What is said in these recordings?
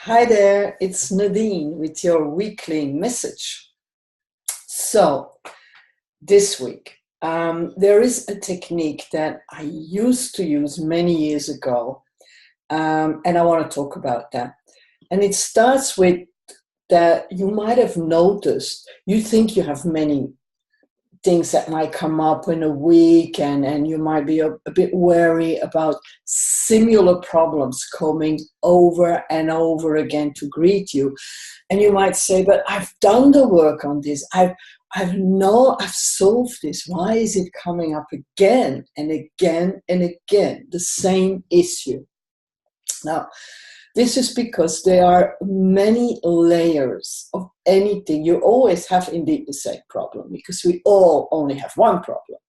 Hi there, it's Nadine with your weekly message. So, this week, there is a technique that I used to use many years ago, and I want to talk about that. And it starts with that you might have noticed, you think you have many things that might come up in a week, and you might be a bit wary about similar problems coming over and over again to greet you. And you might say, but I've done the work on this. I've solved this. Why is it coming up again and again and again? The same issue. Now, this is because there are many layers of anything. You always have indeed the same problem, because we all only have one problem.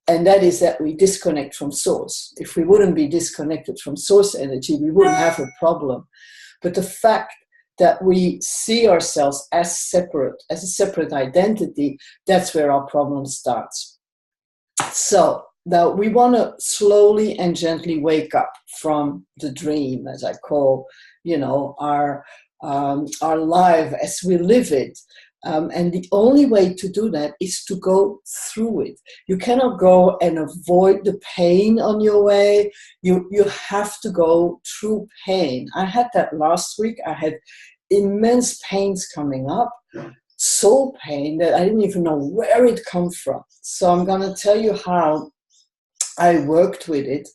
And that is that we disconnect from source. If we wouldn't be disconnected from source energy, we wouldn't have a problem. But the fact that we see ourselves as a separate identity, that's where our problem starts. So now we want to slowly and gently wake up from the dream, as I call, our life as we live it. And the only way to do that is to go through it. You cannot go and avoid the pain on your way. You have to go through pain. I had that last week. I had immense pains coming up, soul pain that I didn't even know where it come from. So I'm going to tell you how I worked with it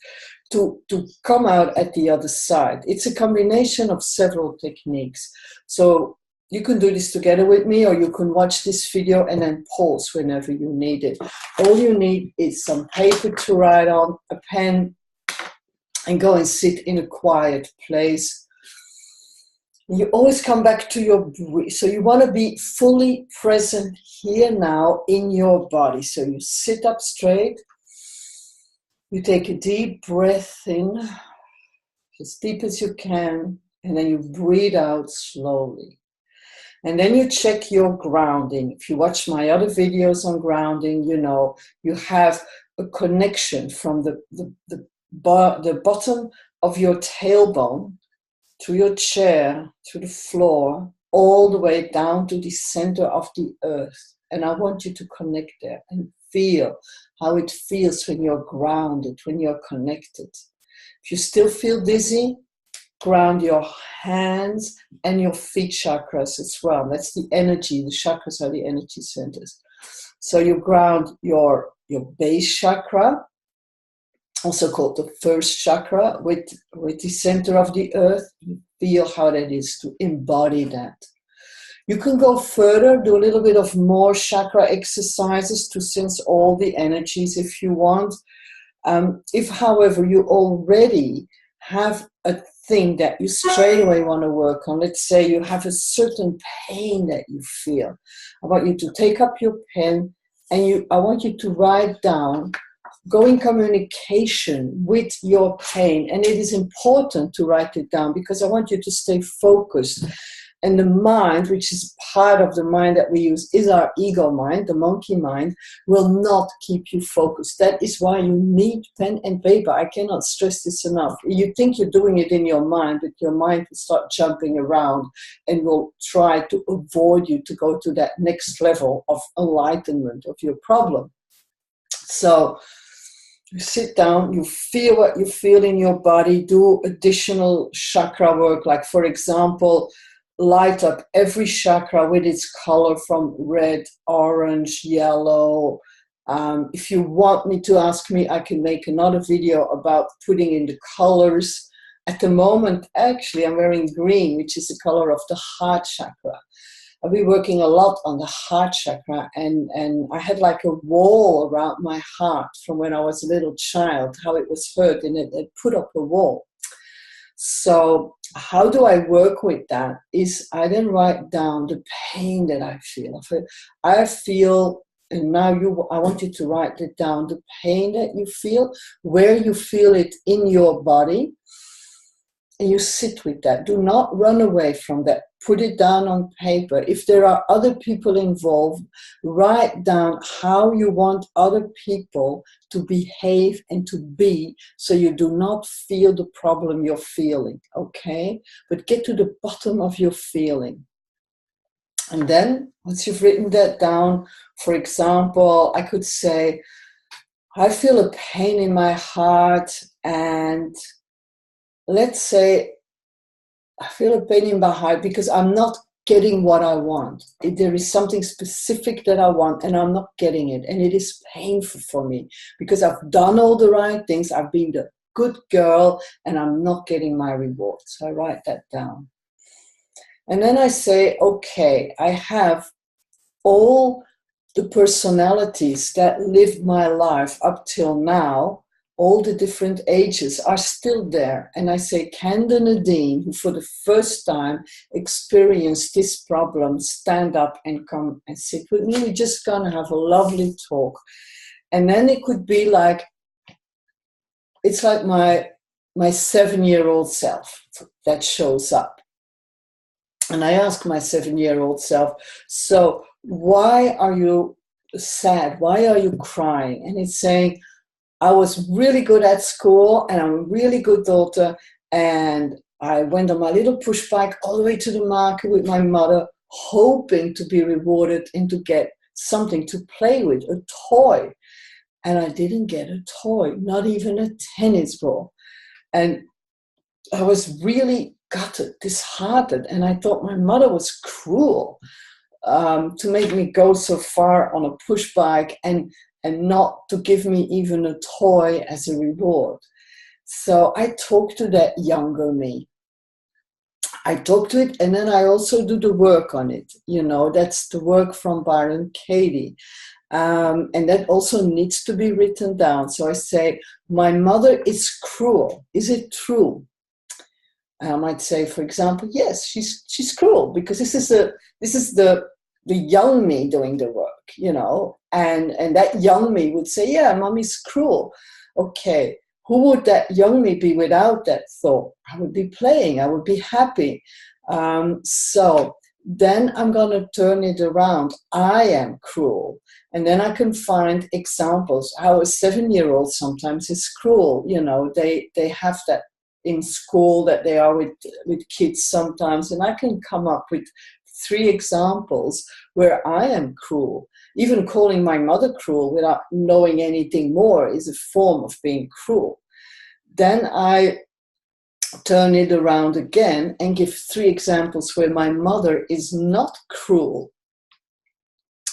to come out at the other side. It's a combination of several techniques. So you can do this together with me, or you can watch this video and then pause whenever you need it. All you need is some paper to write on, a pen, and go and sit in a quiet place. You always come back to your breath. So you want to be fully present here now in your body. So you sit up straight. You take a deep breath in, as deep as you can, and then you breathe out slowly. And then you check your grounding. If you watch my other videos on grounding, you have a connection from the bottom of your tailbone to your chair, to the floor, all the way down to the center of the earth. And I want you to connect there and feel how it feels when you're grounded, when you're connected. If you still feel dizzy, ground your hands and your feet chakras as well. That's the energy. The chakras are the energy centers. So you ground your base chakra, also called the first chakra, with the center of the earth. You feel how that is to embody that. You can go further, do a little bit of more chakra exercises to sense all the energies if you want. If, however, you already have a thing that you straight away want to work on, let's say you have a certain pain that you feel, I want you to take up your pen and I want you to write down, go in communication with your pain. And it is important to write it down because I want you to stay focused. And the mind, which is part of the mind that we use, is our ego mind, the monkey mind, will not keep you focused. That is why you need pen and paper. I cannot stress this enough. You think you're doing it in your mind, but your mind will start jumping around and will try to avoid you to go to that next level of enlightenment of your problem. So you sit down, you feel what you feel in your body, do additional chakra work, like, for example, light up every chakra with its color from red, orange, yellow. If you want me to ask me, I can make another video about putting in the colors. At the moment, actually, I'm wearing green, which is the color of the heart chakra. I've been working a lot on the heart chakra, and I had like a wall around my heart from when I was a little child, how it was hurt, and it put up a wall. So how do I work with that is I then write down the pain that I feel. I feel, and now I want you to write it down, the pain that you feel, where you feel it in your body, and you sit with that. Do not run away from that put it down on paper. If there are other people involved, write down how you want other people to behave and to be, so you do not feel the problem you're feeling, okay? But get to the bottom of your feeling. And then, once you've written that down, for example, I could say, I feel a pain in my heart, and let's say I feel a pain in my heart because I'm not getting what I want. There is something specific that I want and I'm not getting it. And it is painful for me because I've done all the right things. I've been the good girl and I'm not getting my reward. So I write that down. And then I say, okay, I have all the personalities that lived my life up till now, all the different ages are still there. And I say, can the Nadine, who for the first time experienced this problem, stand up and come and sit with me? We're just going to have a lovely talk. And then it could be like, it's like my 7-year-old self that shows up. And I ask my 7-year-old self, so why are you sad? Why are you crying? And it's saying, I was really good at school and I'm a really good daughter, and I went on my little push bike all the way to the market with my mother, hoping to be rewarded and to get something to play with, a toy. And I didn't get a toy, not even a tennis ball. And I was really gutted, disheartened, and I thought my mother was cruel to make me go so far on a push bike and not to give me even a toy as a reward. So I talk to that younger me. I talk to it, and then I also do the work on it. You know, that's the work from Byron Katie. And that also needs to be written down. So I say, my mother is cruel. Is it true? I might say, for example, yes, she's cruel, because this is the young me doing the work, you know, and that young me would say, yeah, mommy's cruel. Okay, who would that young me be without that thought? I would be playing, I would be happy. So then I'm going to turn it around. I am cruel. And then I can find examples how a 7-year-old sometimes is cruel. You know, they have that in school, that they are with kids sometimes. And I can come up with 3 examples where I am cruel. Even calling my mother cruel without knowing anything more is a form of being cruel. Then I turn it around again and give 3 examples where my mother is not cruel,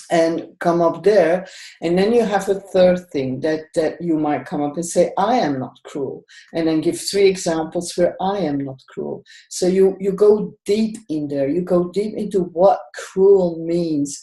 and come up there. And then you have a third thing that you might come up and say, I am not cruel. And then give 3 examples where I am not cruel. So you go deep in there. You go deep into what cruel means.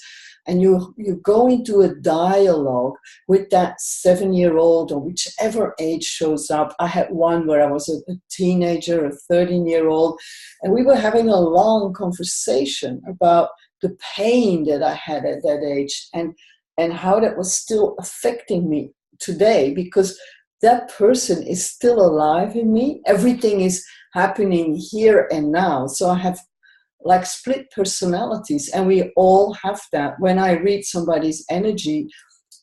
And you go into a dialogue with that 7-year-old or whichever age shows up. I had one where I was a teenager, a 13-year-old, and we were having a long conversation about the pain that I had at that age and how that was still affecting me today, because that person is still alive in me. Everything is happening here and now. So I have like split personalities, and we all have that. When I read somebody's energy,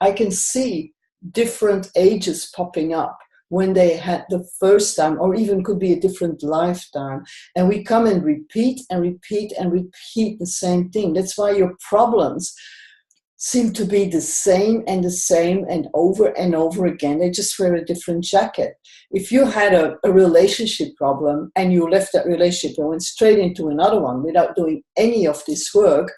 I can see different ages popping up when they had the first time, or even could be a different lifetime. And we come and repeat and repeat and repeat the same thing. That's why your problems seem to be the same and over again. They just wear a different jacket. If you had a relationship problem and you left that relationship and went straight into another one without doing any of this work,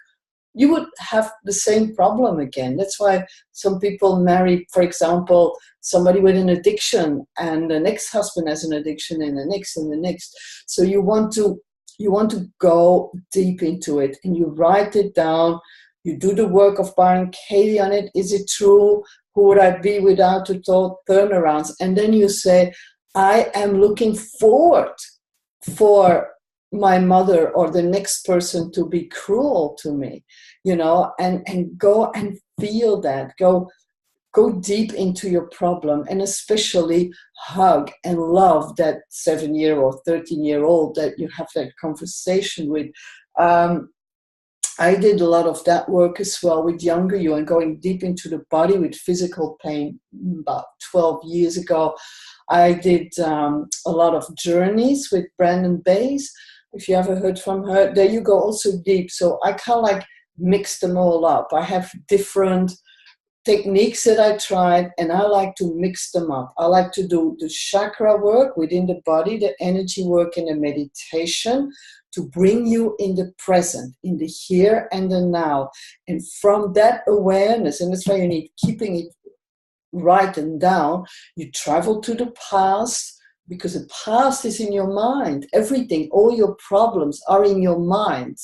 you would have the same problem again. That's why some people marry, for example, somebody with an addiction, and the next husband has an addiction, and the next and the next. So you want to go deep into it, and you write it down. You do the work of Byron Katie on it. Is it true? Who would I be without the thought turnarounds? And then you say, I am looking forward for my mother or the next person to be cruel to me, you know, and go and feel that. Go deep into your problem, and especially hug and love that 7-year or 13-year-old that you have that conversation with. I did a lot of that work as well with younger you and going deep into the body with physical pain about 12 years ago. I did a lot of journeys with Brandon Bays. If you ever heard from her, there you go, also deep. So I kind of like mix them all up. I have different techniques that I tried, and I like to mix them up. I like to do the chakra work within the body, the energy work, and the meditation to bring you in the present, in the here and the now. And from that awareness, and that's why you need keeping it right and down, you travel to the past, because the past is in your mind. Everything, all your problems are in your mind.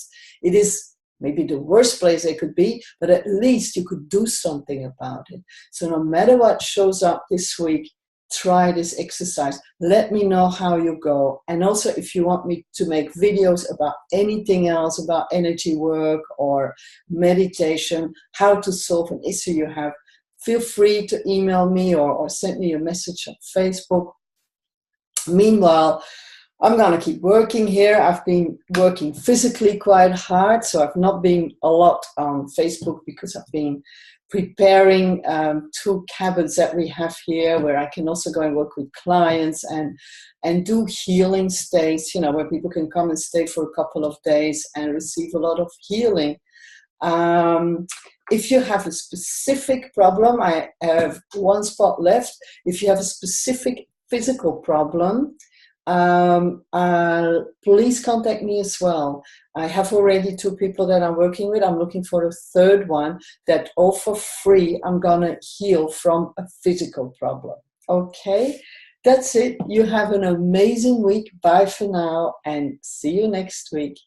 It is maybe the worst place they could be, but at least you could do something about it. So no matter what shows up this week, try this exercise. Let me know how you go. And also, if you want me to make videos about anything else, about energy work or meditation, how to solve an issue you have, feel free to email me or send me a message on Facebook. Meanwhile, I'm going to keep working here. I've been working physically quite hard, so I've not been a lot on Facebook because I've been preparing 2 cabins that we have here where I can also go and work with clients and do healing stays, where people can come and stay for a couple of days and receive a lot of healing. If you have a specific problem, I have 1 spot left. If you have a specific physical problem, please contact me as well. I have already 2 people that I'm working with. I'm looking for a 3rd one that all for free I'm gonna heal from a physical problem. Okay, that's it. You have an amazing week. Bye for now and see you next week.